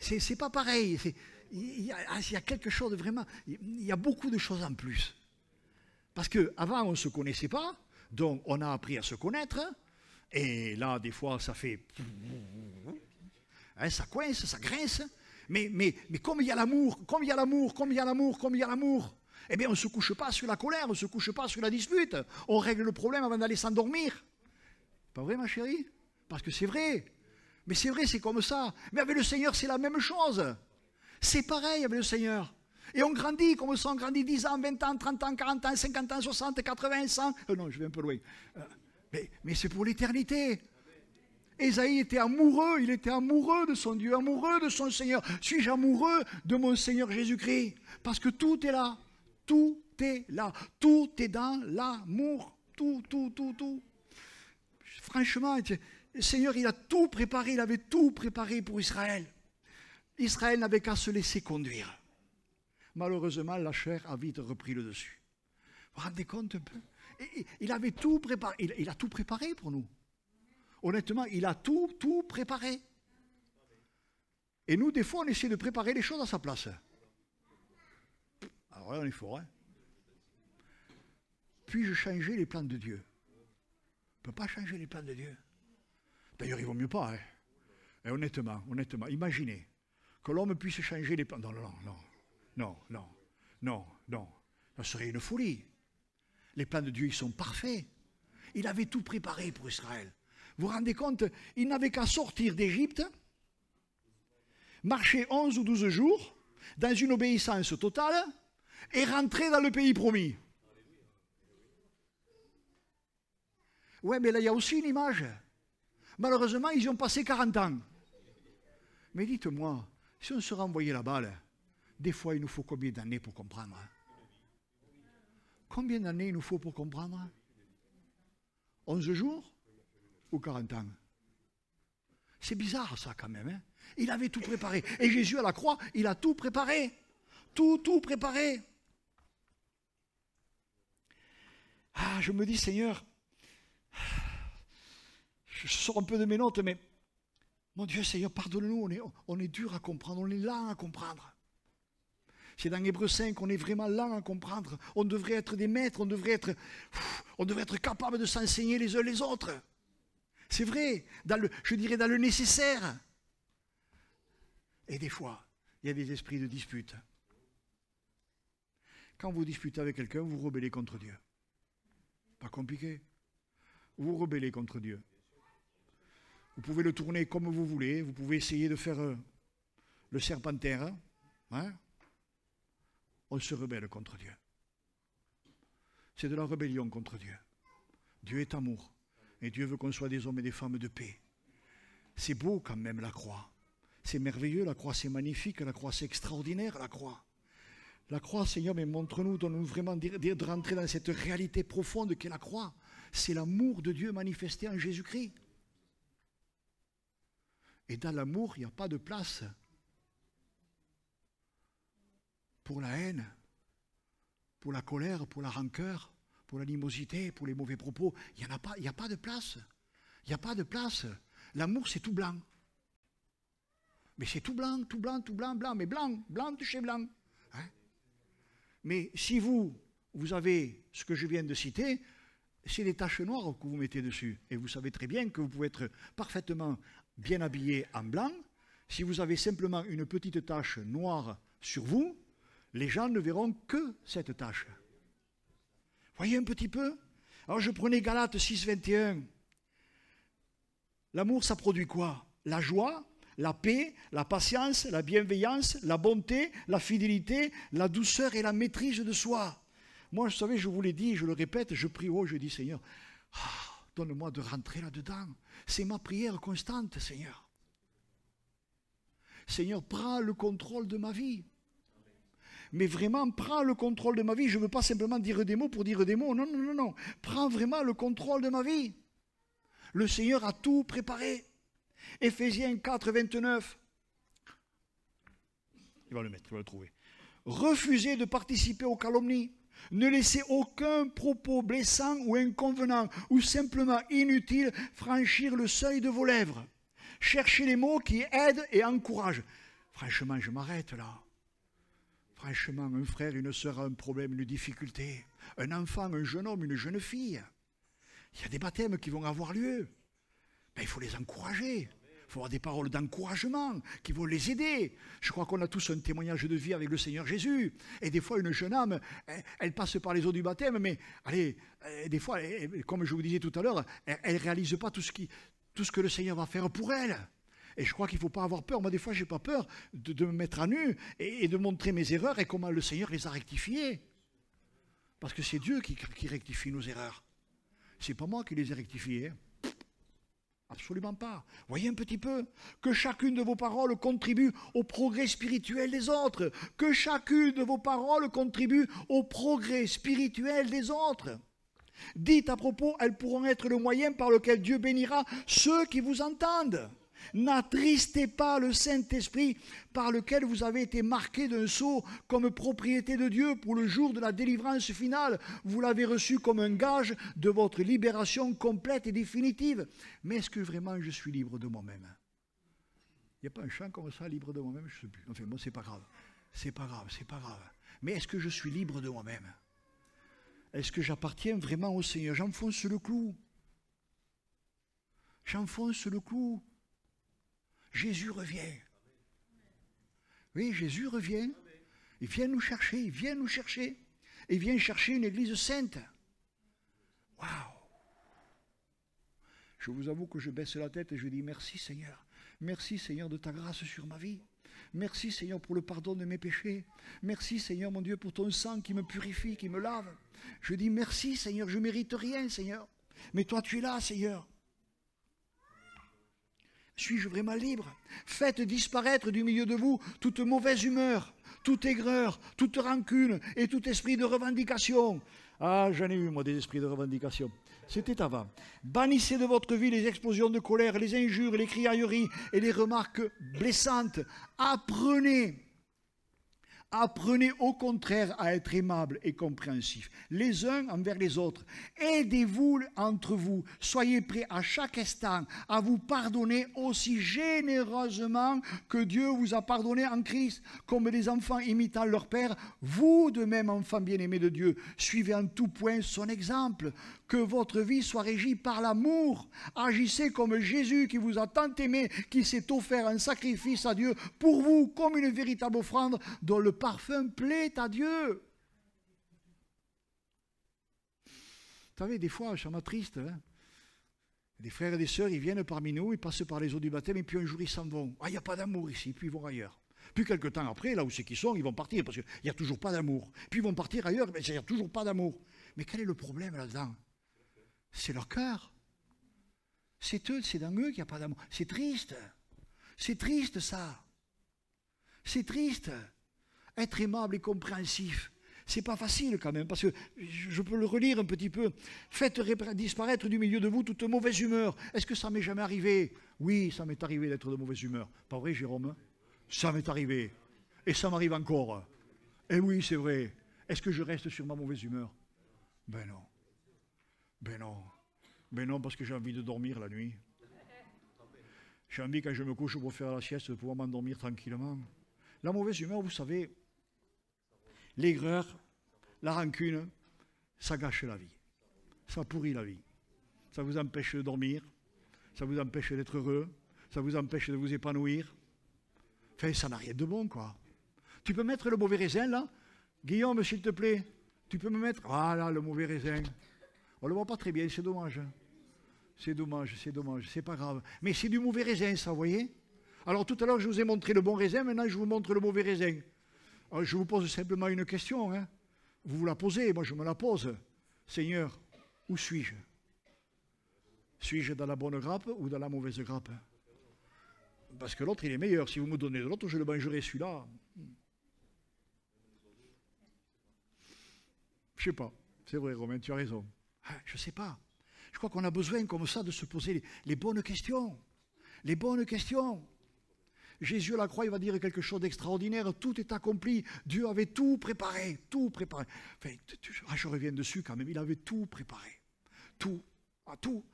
C'est pas pareil. Il y a quelque chose de vraiment, il y a beaucoup de choses en plus. Parce qu'avant on ne se connaissait pas, donc on a appris à se connaître, et là des fois ça fait... Hein, ça coince, ça grince, mais comme il y a l'amour, eh bien on ne se couche pas sur la colère, on ne se couche pas sur la dispute, on règle le problème avant d'aller s'endormir. Pas vrai ma chérie? Parce que c'est vrai, mais c'est vrai, c'est comme ça. Mais avec le Seigneur c'est la même chose, c'est pareil avec le Seigneur. Et on grandit comme ça, on grandit 10 ans, 20 ans, 30 ans, 40 ans, 50 ans, 60, 80, 100, non je vais un peu loin, mais c'est pour l'éternité. Ésaïe était amoureux, il était amoureux de son Dieu, amoureux de son Seigneur. Suis-je amoureux de mon Seigneur Jésus-Christ? Parce que tout est là, tout est là, tout est dans l'amour, tout. Franchement, le Seigneur, il a tout préparé, il avait tout préparé pour Israël. Israël n'avait qu'à se laisser conduire. Malheureusement, la chair a vite repris le dessus. Vous vous rendez compte un peu? Il avait tout préparé, il a tout préparé pour nous. Honnêtement, il a tout préparé. Et nous, des fois, on essaie de préparer les choses à sa place. Alors là, on est fort, hein. Puis-je changer les plans de Dieu? On ne peut pas changer les plans de Dieu. D'ailleurs, il ne vaut mieux pas, hein. Et honnêtement, imaginez que l'homme puisse changer les plans. Non. Ça serait une folie. Les plans de Dieu, ils sont parfaits. Il avait tout préparé pour Israël. Vous vous rendez compte, il n'avait qu'à sortir d'Égypte, marcher 11 ou 12 jours, dans une obéissance totale, et rentrer dans le pays promis. Ouais, mais là, il y a aussi une image. Malheureusement, ils y ont passé 40 ans. Mais dites-moi, si on se renvoyait la balle, des fois, il nous faut combien d'années pour comprendre? Combien d'années il nous faut pour comprendre? 11 jours? Ou 40 ans. C'est bizarre ça quand même. Hein? Il avait tout préparé. Et Jésus à la croix, il a tout préparé. Tout préparé. Ah, je me dis, Seigneur, je sors un peu de mes notes, mais mon Dieu, Seigneur, pardonne-nous, on est dur à comprendre, on est lent à comprendre. C'est dans Hébreux 5 qu'on est vraiment lent à comprendre. On devrait être des maîtres, on devrait être capable de s'enseigner les uns les autres. C'est vrai, je dirais dans le nécessaire. Et des fois, il y a des esprits de dispute. Quand vous disputez avec quelqu'un, vous vous rebellez contre Dieu. Pas compliqué. Vous vous rebellez contre Dieu. Vous pouvez le tourner comme vous voulez. Vous pouvez essayer de faire le serpentaire. Hein? On se rebelle contre Dieu. C'est de la rébellion contre Dieu. Dieu est amour. Et Dieu veut qu'on soit des hommes et des femmes de paix. C'est beau quand même la croix. C'est merveilleux, la croix c'est magnifique, la croix c'est extraordinaire, la croix. La croix, Seigneur, mais montre-nous, donne-nous vraiment de rentrer dans cette réalité profonde qu'est la croix. C'est l'amour de Dieu manifesté en Jésus-Christ. Et dans l'amour, il n'y a pas de place pour la haine, pour la colère, pour la rancœur, pour l'animosité, pour les mauvais propos. Il n'y a pas de place. Il n'y a pas de place. L'amour, c'est tout blanc. Mais c'est tout blanc, tout blanc, tout blanc, blanc. Mais blanc, blanc de chez blanc. Hein? Mais si vous avez ce que je viens de citer, c'est des taches noires que vous mettez dessus. Et vous savez très bien que vous pouvez être parfaitement bien habillé en blanc. Si vous avez simplement une petite tache noire sur vous, les gens ne verront que cette tache. Voyez un petit peu? Alors je prenais Galates 6, 21. L'amour, ça produit quoi? La joie, la paix, la patience, la bienveillance, la bonté, la fidélité, la douceur et la maîtrise de soi. Moi, vous savez, je vous l'ai dit, je le répète, je prie haut, je dis, Seigneur, donne-moi de rentrer là-dedans. C'est ma prière constante, Seigneur. Seigneur, prends le contrôle de ma vie. Mais vraiment, prends le contrôle de ma vie. Je ne veux pas simplement dire des mots pour dire des mots. Non, non, non, non. Prends vraiment le contrôle de ma vie. Le Seigneur a tout préparé. Éphésiens 4, 29. Il va le mettre, il va le trouver. Refusez de participer aux calomnies. Ne laissez aucun propos blessant ou inconvenant ou simplement inutile franchir le seuil de vos lèvres. Cherchez les mots qui aident et encouragent. Franchement, je m'arrête là. Franchement, un frère, une sœur a un problème, une difficulté. Un enfant, un jeune homme, une jeune fille. Il y a des baptêmes qui vont avoir lieu. Ben, il faut les encourager. Il faut avoir des paroles d'encouragement qui vont les aider. Je crois qu'on a tous un témoignage de vie avec le Seigneur Jésus. Et des fois, une jeune âme, elle passe par les eaux du baptême, mais allez, des fois, comme je vous disais tout à l'heure, elle ne réalise pas tout ce que le Seigneur va faire pour elle. Et je crois qu'il ne faut pas avoir peur. Moi, des fois, je n'ai pas peur de me mettre à nu et de montrer mes erreurs et comment le Seigneur les a rectifiées. Parce que c'est Dieu qui rectifie nos erreurs. Ce n'est pas moi qui les ai rectifiées. Absolument pas. Voyez un petit peu. Que chacune de vos paroles contribue au progrès spirituel des autres. Que chacune de vos paroles contribue au progrès spirituel des autres. Dites à propos, elles pourront être le moyen par lequel Dieu bénira ceux qui vous entendent. N'attristez pas le Saint-Esprit par lequel vous avez été marqués d'un sceau comme propriété de Dieu pour le jour de la délivrance finale. Vous l'avez reçu comme un gage de votre libération complète et définitive. Mais est-ce que vraiment je suis libre de moi-même? Il n'y a pas un chant comme ça, libre de moi-même? Je ne sais plus. Enfin, moi, c'est pas grave. C'est pas grave, c'est pas grave. Mais est-ce que je suis libre de moi-même? Est-ce que j'appartiens vraiment au Seigneur? J'enfonce le clou. J'enfonce le clou. Jésus revient. Oui, Jésus revient. Il vient nous chercher, il vient nous chercher. Il vient chercher une église sainte. Waouh! Je vous avoue que je baisse la tête et je dis merci Seigneur. Merci Seigneur de ta grâce sur ma vie. Merci Seigneur pour le pardon de mes péchés. Merci Seigneur mon Dieu pour ton sang qui me purifie, qui me lave. Je dis merci Seigneur, je ne mérite rien Seigneur. Mais toi tu es là Seigneur. Suis-je vraiment libre? Faites disparaître du milieu de vous toute mauvaise humeur, toute aigreur, toute rancune et tout esprit de revendication. Ah, j'en ai eu, moi, des esprits de revendication. C'était avant. Bannissez de votre vie les explosions de colère, les injures, les criailleries et les remarques blessantes. Apprenez au contraire à être aimables et compréhensifs, les uns envers les autres. Aidez-vous entre vous. Soyez prêts à chaque instant à vous pardonner aussi généreusement que Dieu vous a pardonné en Christ. Comme des enfants imitant leur Père, vous de même, enfants bien-aimés de Dieu, suivez en tout point son exemple. Que votre vie soit régie par l'amour. Agissez comme Jésus qui vous a tant aimé, qui s'est offert un sacrifice à Dieu pour vous comme une véritable offrande dont le parfum plaît à Dieu. savez, des fois, ça m'attriste. Hein. Des frères et des sœurs, ils viennent parmi nous, ils passent par les eaux du baptême, et puis un jour, ils s'en vont. Ah, il n'y a pas d'amour ici, puis ils vont ailleurs. Puis quelques temps après, là où c'est qu'ils sont, ils vont partir, parce qu'il n'y a toujours pas d'amour. Puis ils vont partir ailleurs, mais il n'y a toujours pas d'amour. Mais quel est le problème là-dedans? C'est leur cœur. C'est eux, c'est dans eux qu'il n'y a pas d'amour. C'est triste. C'est triste, ça. C'est triste. Être aimable et compréhensif, c'est pas facile quand même, parce que je peux le relire un petit peu. Faites disparaître du milieu de vous toute mauvaise humeur. Est-ce que ça m'est jamais arrivé? Oui, ça m'est arrivé d'être de mauvaise humeur. Pas vrai, Jérôme? Ça m'est arrivé. Et ça m'arrive encore. Et oui, c'est vrai. Est-ce que je reste sur ma mauvaise humeur? Ben non. Ben non. Ben non, parce que j'ai envie de dormir la nuit. J'ai envie, quand je me couche pour faire la sieste, de pouvoir m'endormir tranquillement. La mauvaise humeur, vous savez, l'aigreur, la rancune, ça gâche la vie. Ça pourrit la vie. Ça vous empêche de dormir. Ça vous empêche d'être heureux. Ça vous empêche de vous épanouir. Enfin, ça n'a rien de bon, quoi. Tu peux mettre le mauvais raisin, là? Guillaume, s'il te plaît, tu peux me mettre... Ah là, le mauvais raisin. On ne le voit pas très bien, c'est dommage. C'est dommage, c'est pas grave. Mais c'est du mauvais raisin, ça, vous voyez? Alors, tout à l'heure, je vous ai montré le bon raisin, maintenant, je vous montre le mauvais raisin. Alors, je vous pose simplement une question, hein. Vous vous la posez, moi, je me la pose. Seigneur, où suis-je? Suis-je dans la bonne grappe ou dans la mauvaise grappe? Parce que l'autre, il est meilleur. Si vous me donnez de l'autre, je le mangerai, celui-là. Je sais pas. C'est vrai, Romain, tu as raison. Je sais pas. Je crois qu'on a besoin, comme ça, de se poser les bonnes questions. Les bonnes questions. Jésus à la croix, il va dire quelque chose d'extraordinaire. Tout est accompli. Dieu avait tout préparé. Tout préparé. Enfin, je reviens dessus quand même. Il avait tout préparé. Tout. Tout.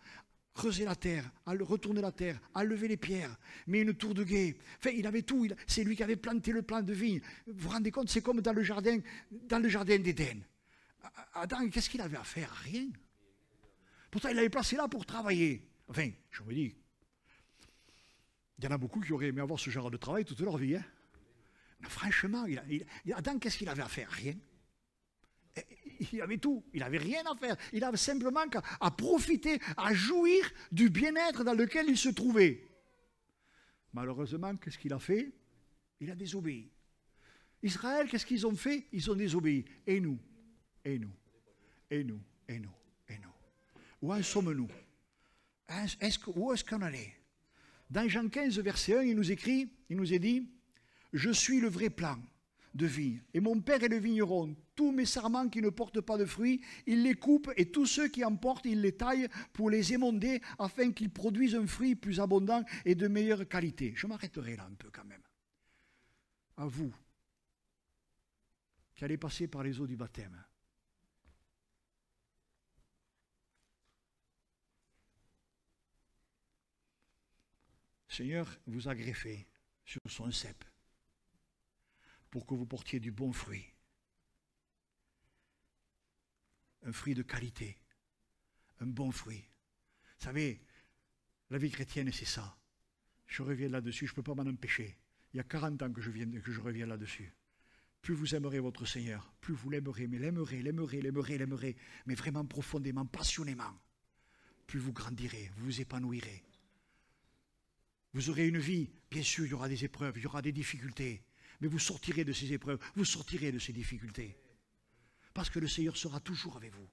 Creuser la terre, à retourner la terre, à lever les pierres, mais une tour de guet. Enfin, il avait tout. C'est lui qui avait planté le plant de vigne. Vous vous rendez compte, c'est comme dans le jardin d'Éden. Adam, qu'est-ce qu'il avait à faire? Rien. Pourtant, il l'avait placé là pour travailler. Enfin, je me dis, il y en a beaucoup qui auraient aimé avoir ce genre de travail toute leur vie. Hein. Mais franchement, Adam, qu'est-ce qu'il avait à faire? Rien. Il avait tout, il n'avait rien à faire. Il avait simplement qu'à profiter, à jouir du bien-être dans lequel il se trouvait. Malheureusement, qu'est-ce qu'il a fait? Il a désobéi. Israël, qu'est-ce qu'ils ont fait? Ils ont désobéi. Et nous? Et nous? Et nous? Et nous? Et nous? Où en sommes-nous? Où est-ce qu'on en est? Dans Jean 15, verset 1, il nous est dit, « Je suis le vrai plan de vigne, et mon Père est le vigneron. Tous mes sarments qui ne portent pas de fruits, il les coupe, et tous ceux qui en portent, il les taille pour les émonder, afin qu'ils produisent un fruit plus abondant et de meilleure qualité. » Je m'arrêterai là un peu quand même. À vous, qui allez passer par les eaux du baptême. Seigneur vous a greffé sur son cep pour que vous portiez du bon fruit. Un fruit de qualité, un bon fruit. Vous savez, la vie chrétienne, c'est ça. Je reviens là-dessus, je ne peux pas m'en empêcher. Il y a 40 ans que je reviens là-dessus. Plus vous aimerez votre Seigneur, plus vous l'aimerez, mais l'aimerez, mais vraiment profondément, passionnément. Plus vous grandirez, vous vous épanouirez. Vous aurez une vie, bien sûr, il y aura des épreuves, il y aura des difficultés, mais vous sortirez de ces épreuves, vous sortirez de ces difficultés. Parce que le Seigneur sera toujours avec vous.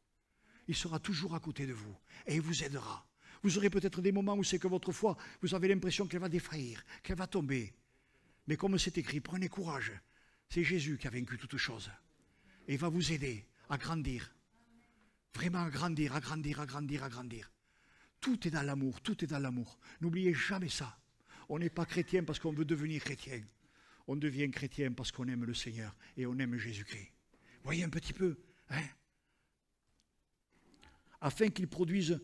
Il sera toujours à côté de vous et il vous aidera. Vous aurez peut-être des moments où c'est que votre foi, vous avez l'impression qu'elle va défaillir, qu'elle va tomber. Mais comme c'est écrit, prenez courage. C'est Jésus qui a vaincu toutes choses. Et il va vous aider à grandir. Vraiment à grandir, à grandir, à grandir, à grandir. Tout est dans l'amour, tout est dans l'amour. N'oubliez jamais ça. On n'est pas chrétien parce qu'on veut devenir chrétien. On devient chrétien parce qu'on aime le Seigneur et on aime Jésus-Christ. Voyez un petit peu, hein? Afin qu'ils produisent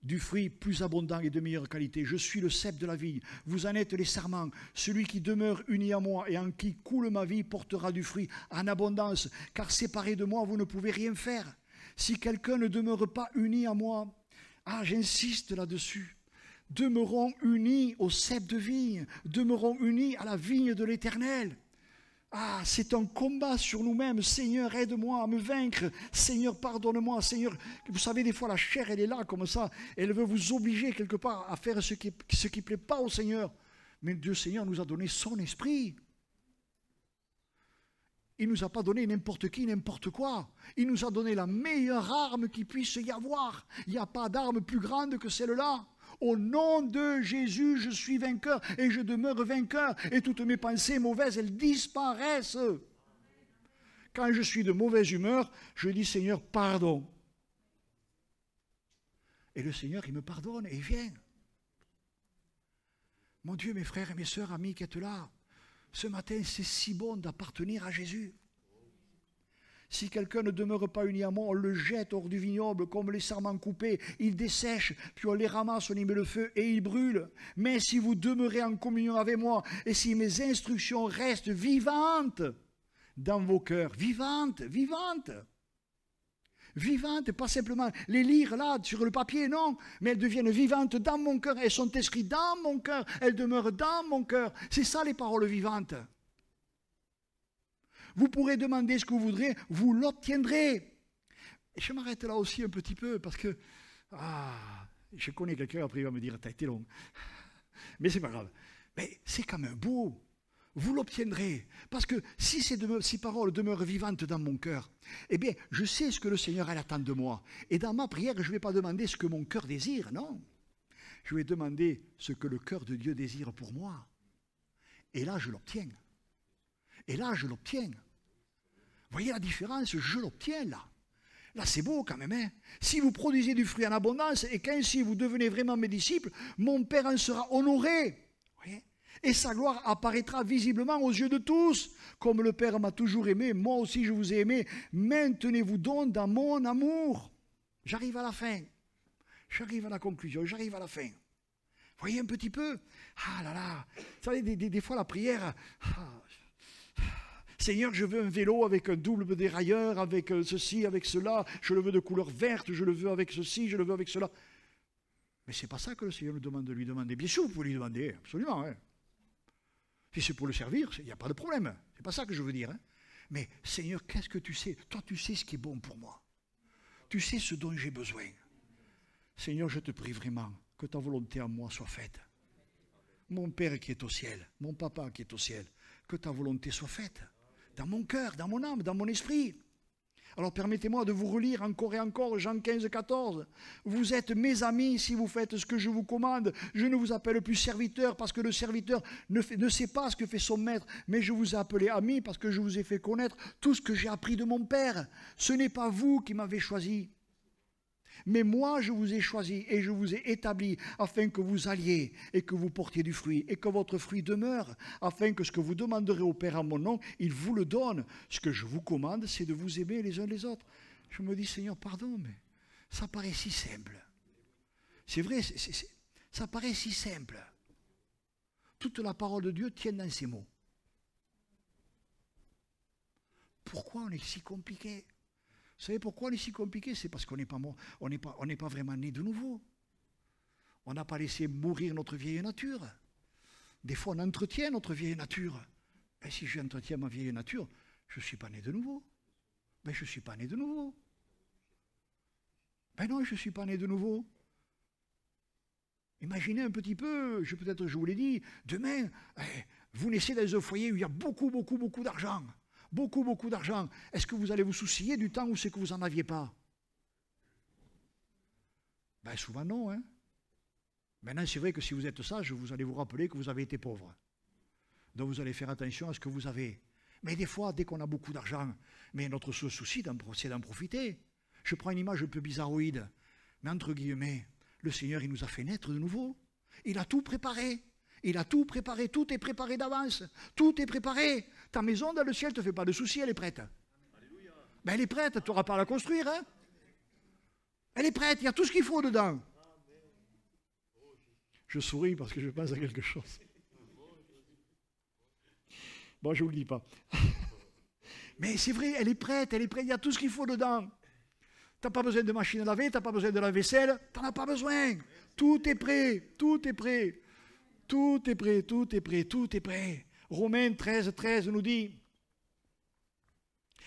du fruit plus abondant et de meilleure qualité. Je suis le cep de la vigne, vous en êtes les sarments. Celui qui demeure uni à moi et en qui coule ma vie portera du fruit en abondance, car séparé de moi, vous ne pouvez rien faire. Si quelqu'un ne demeure pas uni à moi, j'insiste là-dessus, demeurons unis au cep de vigne, demeurons unis à la vigne de l'Éternel. Ah, c'est un combat sur nous-mêmes. Seigneur, aide-moi à me vaincre. Seigneur, pardonne-moi. Seigneur, vous savez, des fois, la chair, elle est là, comme ça. Elle veut vous obliger, quelque part, à faire ce qui ne plaît pas au Seigneur. Mais Dieu, Seigneur, nous a donné son esprit. Il ne nous a pas donné n'importe qui, n'importe quoi. Il nous a donné la meilleure arme qu'il puisse y avoir. Il n'y a pas d'arme plus grande que celle-là. Au nom de Jésus, je suis vainqueur et je demeure vainqueur. Et toutes mes pensées mauvaises, elles disparaissent. Quand je suis de mauvaise humeur, je dis Seigneur, pardon. Et le Seigneur, il me pardonne et il vient. Mon Dieu, mes frères et mes sœurs, amis qui êtes là, ce matin, c'est si bon d'appartenir à Jésus. Si quelqu'un ne demeure pas uni à moi, on le jette hors du vignoble comme les sarments coupés. Il dessèche, puis on les ramasse, on y met le feu et il brûle. Mais si vous demeurez en communion avec moi, et si mes instructions restent vivantes dans vos cœurs, vivantes, pas simplement les lire là sur le papier, non, mais elles deviennent vivantes dans mon cœur, elles sont inscrites dans mon cœur, elles demeurent dans mon cœur. C'est ça les paroles vivantes. Vous pourrez demander ce que vous voudrez, vous l'obtiendrez. Et je m'arrête là aussi un petit peu parce que, je connais quelqu'un, après il va me dire, t'as été long. Mais c'est pas grave. Mais c'est quand même beau. Vous l'obtiendrez. Parce que si ces paroles demeurent vivantes dans mon cœur, eh bien, je sais ce que le Seigneur attend de moi. Et dans ma prière, je ne vais pas demander ce que mon cœur désire, non. Je vais demander ce que le cœur de Dieu désire pour moi. Et là, je l'obtiens. Et là, je l'obtiens. Vous voyez la différence? Je l'obtiens là. Là, c'est beau quand même. Hein? Si vous produisez du fruit en abondance et qu'ainsi vous devenez vraiment mes disciples, mon Père en sera honoré. Vous voyez? Et sa gloire apparaîtra visiblement aux yeux de tous. Comme le Père m'a toujours aimé, moi aussi je vous ai aimé. Maintenez-vous donc dans mon amour. J'arrive à la fin. J'arrive à la conclusion. J'arrive à la fin. Vous voyez un petit peu? Ah là là. Vous savez, des fois la prière... Seigneur, je veux un vélo avec un double dérailleur, avec ceci, avec cela. Je le veux de couleur verte, je le veux avec ceci, je le veux avec cela. Mais ce n'est pas ça que le Seigneur nous demande de lui demander. Bien sûr, vous pouvez lui demander, absolument. Hein. Si c'est pour le servir, il n'y a pas de problème. Ce n'est pas ça que je veux dire. Hein. Mais Seigneur, qu'est-ce que tu sais? Toi, tu sais ce qui est bon pour moi. Tu sais ce dont j'ai besoin. Seigneur, je te prie vraiment que ta volonté en moi soit faite. Mon Père qui est au ciel, mon Papa qui est au ciel, que ta volonté soit faite. Dans mon cœur, dans mon âme, dans mon esprit. Alors permettez-moi de vous relire encore et encore Jean 15, 14. Vous êtes mes amis si vous faites ce que je vous commande. Je ne vous appelle plus serviteur parce que le serviteur ne sait pas ce que fait son maître. Mais je vous ai appelé ami parce que je vous ai fait connaître tout ce que j'ai appris de mon Père. Ce n'est pas vous qui m'avez choisi. Mais moi, je vous ai choisi et je vous ai établi afin que vous alliez et que vous portiez du fruit et que votre fruit demeure, afin que ce que vous demanderez au Père en mon nom, il vous le donne. Ce que je vous commande, c'est de vous aimer les uns les autres. Je me dis, Seigneur, pardon, mais ça paraît si simple. C'est vrai, ça paraît si simple. Toute la parole de Dieu tient dans ces mots. Pourquoi on est si compliqué ? Vous savez pourquoi on est si compliqué? C'est parce qu'on n'est pas vraiment né de nouveau. On n'a pas laissé mourir notre vieille nature. Des fois, on entretient notre vieille nature. Mais si j'entretiens ma vieille nature, je ne suis pas né de nouveau. Mais je ne suis pas né de nouveau. Ben non, je ne suis pas né de nouveau. Imaginez un petit peu, peut-être je vous l'ai dit, demain, vous naissez dans un foyer où il y a beaucoup d'argent. Beaucoup d'argent. Est-ce que vous allez vous soucier du temps où c'est que vous n'en aviez pas? Ben souvent non. Hein. Maintenant, c'est vrai que si vous êtes sage, vous allez vous rappeler que vous avez été pauvre. Donc vous allez faire attention à ce que vous avez. Mais des fois, dès qu'on a beaucoup d'argent, mais notre souci, c'est d'en profiter. Je prends une image un peu bizarroïde, mais entre guillemets, le Seigneur, il nous a fait naître de nouveau. Il a tout préparé. Il a tout préparé, tout est préparé d'avance. Tout est préparé. Ta maison dans le ciel ne te fait pas de soucis, elle est prête. Alléluia. Ben elle est prête, tu n'auras pas à la construire. Hein? Elle est prête, il y a tout ce qu'il faut dedans. Je souris parce que je pense à quelque chose. Bon, je ne vous le dis pas. Mais c'est vrai, elle est prête, il y a tout ce qu'il faut dedans. Tu n'as pas besoin de machine à laver, tu n'as pas besoin de la vaisselle, tu n'en as pas besoin. Tout est prêt, tout est prêt. Tout est prêt, tout est prêt, tout est prêt. Romains 13 nous dit,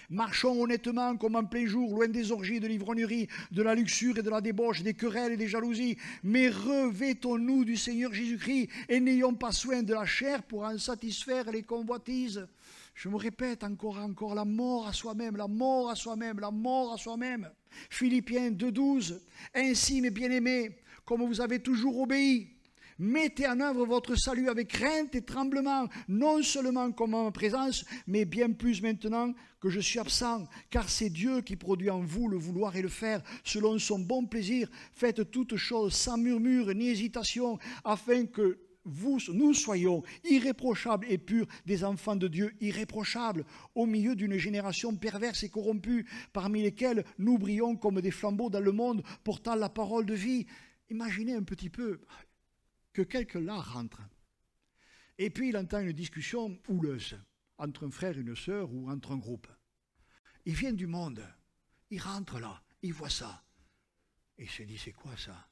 Marchons honnêtement comme en plein jour, loin des orgies, de l'ivrognerie, de la luxure et de la débauche, des querelles et des jalousies. Mais revêtons-nous du Seigneur Jésus-Christ et n'ayons pas soin de la chair pour en satisfaire les convoitises. Je me répète encore, la mort à soi-même, la mort à soi-même, la mort à soi-même. Philippiens 2,12. Ainsi, mes bien-aimés, comme vous avez toujours obéi, mettez en œuvre votre salut avec crainte et tremblement, non seulement comme en ma présence, mais bien plus maintenant que je suis absent, car c'est Dieu qui produit en vous le vouloir et le faire, selon son bon plaisir. Faites toutes choses sans murmure ni hésitation, afin que nous soyons irréprochables et purs, des enfants de Dieu irréprochables, au milieu d'une génération perverse et corrompue, parmi lesquelles nous brillons comme des flambeaux dans le monde, portant la parole de vie. Imaginez un petit peu que quelqu'un là rentre, et puis il entend une discussion houleuse, entre un frère et une sœur, ou entre un groupe. Il vient du monde, il rentre là, il voit ça, et il se dit, c'est quoi ça?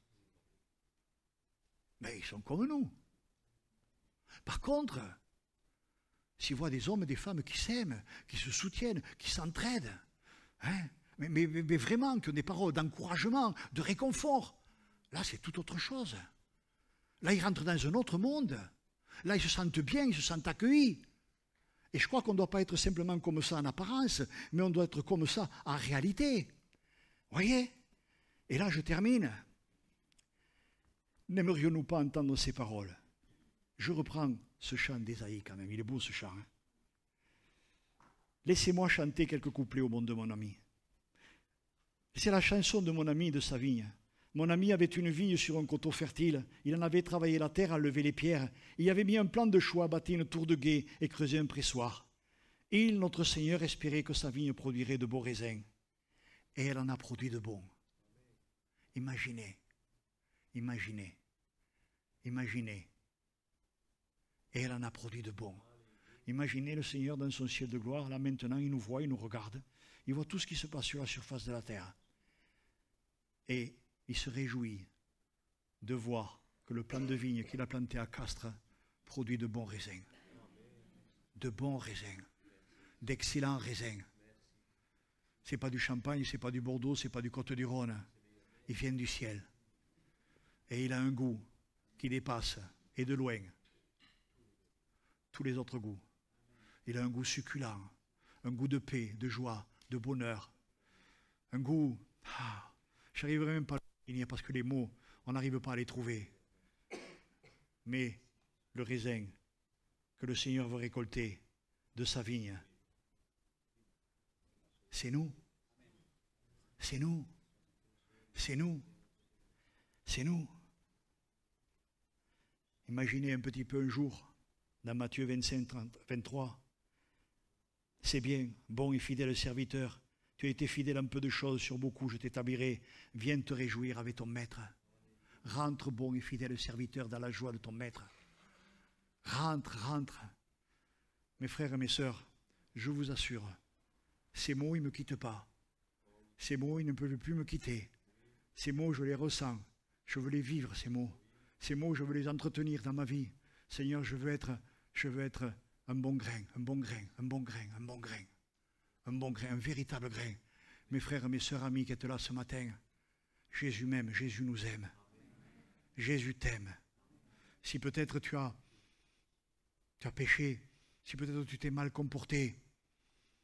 Mais ils sont comme nous. Par contre, s'il voit des hommes et des femmes qui s'aiment, qui se soutiennent, qui s'entraident, hein, mais vraiment, qui ont des paroles d'encouragement, de réconfort, là c'est tout autre chose. Là, ils rentrent dans un autre monde. Là, ils se sentent bien, ils se sentent accueillis. Et je crois qu'on ne doit pas être simplement comme ça en apparence, mais on doit être comme ça en réalité. Vous voyez? Et là, je termine. N'aimerions-nous pas entendre ces paroles? Je reprends ce chant d'Ésaïe quand même, il est beau ce chant. Hein? Laissez-moi chanter quelques couplets au monde de mon ami. C'est la chanson de mon ami de sa vigne. Mon ami avait une vigne sur un coteau fertile. Il en avait travaillé la terre, enlevé les pierres. Il y avait mis un plan de choix, bâti une tour de guet et creusé un pressoir. Il, notre Seigneur, espérait que sa vigne produirait de beaux raisins. Et elle en a produit de bons. Imaginez, imaginez, imaginez. Et elle en a produit de bons. Imaginez le Seigneur dans son ciel de gloire. Là maintenant, il nous voit, il nous regarde. Il voit tout ce qui se passe sur la surface de la terre. Et il se réjouit de voir que le plan de vigne qu'il a planté à Castres produit de bons raisins. De bons raisins. D'excellents raisins. Ce n'est pas du champagne, ce n'est pas du Bordeaux, ce n'est pas du Côte-du-Rhône. Ils viennent du ciel. Et il a un goût qui dépasse, et de loin, tous les autres goûts. Il a un goût succulent, un goût de paix, de joie, de bonheur. Un goût... je n'arriverai même pas à le définir parce que les mots, on n'arrive pas à les trouver. Mais le raisin que le Seigneur veut récolter de sa vigne, c'est nous. C'est nous. C'est nous. C'est nous. Imaginez un petit peu un jour, dans Matthieu 25, 23, c'est bien, bon et fidèle serviteur, tu as été fidèle en peu de choses, sur beaucoup je t'établirai, viens te réjouir avec ton maître. Rentre, bon et fidèle serviteur, dans la joie de ton maître. Rentre, rentre. Mes frères et mes sœurs, je vous assure, ces mots, ils ne me quittent pas. Ces mots, ils ne peuvent plus me quitter. Ces mots, je les ressens. Je veux les vivre, ces mots. Ces mots, je veux les entretenir dans ma vie. Seigneur, je veux être un bon grain, un bon grain, un bon grain, un bon grain. Un bon grain, un véritable grain. Mes frères et mes sœurs amis qui êtes là ce matin, Jésus m'aime, Jésus nous aime. Jésus t'aime. Si peut-être tu as péché, si peut-être tu t'es mal comporté,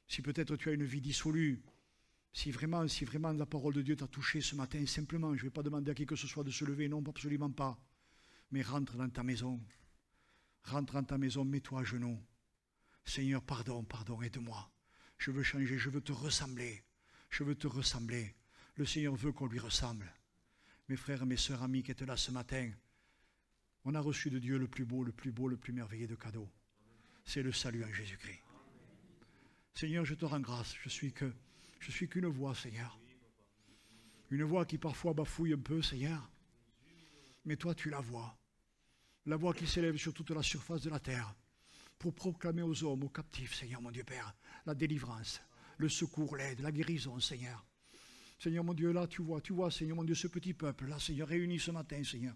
si peut-être tu as une vie dissolue, si vraiment la parole de Dieu t'a touché ce matin, simplement, je ne vais pas demander à qui que ce soit de se lever, non, absolument pas. Mais rentre dans ta maison. Rentre dans ta maison, mets-toi à genoux. Seigneur, pardon, pardon, aide-moi. Je veux changer, je veux te ressembler. Je veux te ressembler. Le Seigneur veut qu'on lui ressemble. Mes frères et mes sœurs amis qui êtes là ce matin, on a reçu de Dieu le plus beau, le plus merveilleux de cadeaux. C'est le salut en Jésus-Christ. Seigneur, je te rends grâce. Je suis qu'une voix, Seigneur. Une voix qui parfois bafouille un peu, Seigneur. Mais toi, tu la vois. La voix qui s'élève sur toute la surface de la terre pour proclamer aux hommes, aux captifs, Seigneur mon Dieu Père, la délivrance, le secours, l'aide, la guérison, Seigneur. Seigneur mon Dieu, là, tu vois, Seigneur mon Dieu, ce petit peuple, là, Seigneur, réuni ce matin, Seigneur.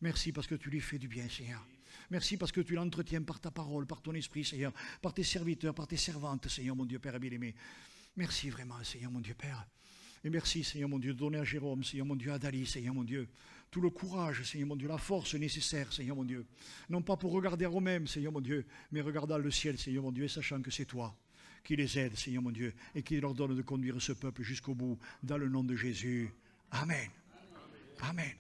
Merci parce que tu lui fais du bien, Seigneur. Merci parce que tu l'entretiens par ta parole, par ton esprit, Seigneur, par tes serviteurs, par tes servantes, Seigneur mon Dieu Père bien-aimé. Merci vraiment, Seigneur mon Dieu Père. Et merci, Seigneur mon Dieu, de donner à Jérôme, Seigneur mon Dieu, à Dali, Seigneur mon Dieu, tout le courage, Seigneur mon Dieu, la force nécessaire, Seigneur mon Dieu. Non pas pour regarder à eux-mêmes, Seigneur mon Dieu, mais regardant le ciel, Seigneur mon Dieu, et sachant que c'est toi qui les aide, Seigneur mon Dieu, et qui leur donne de conduire ce peuple jusqu'au bout, dans le nom de Jésus. Amen. Amen.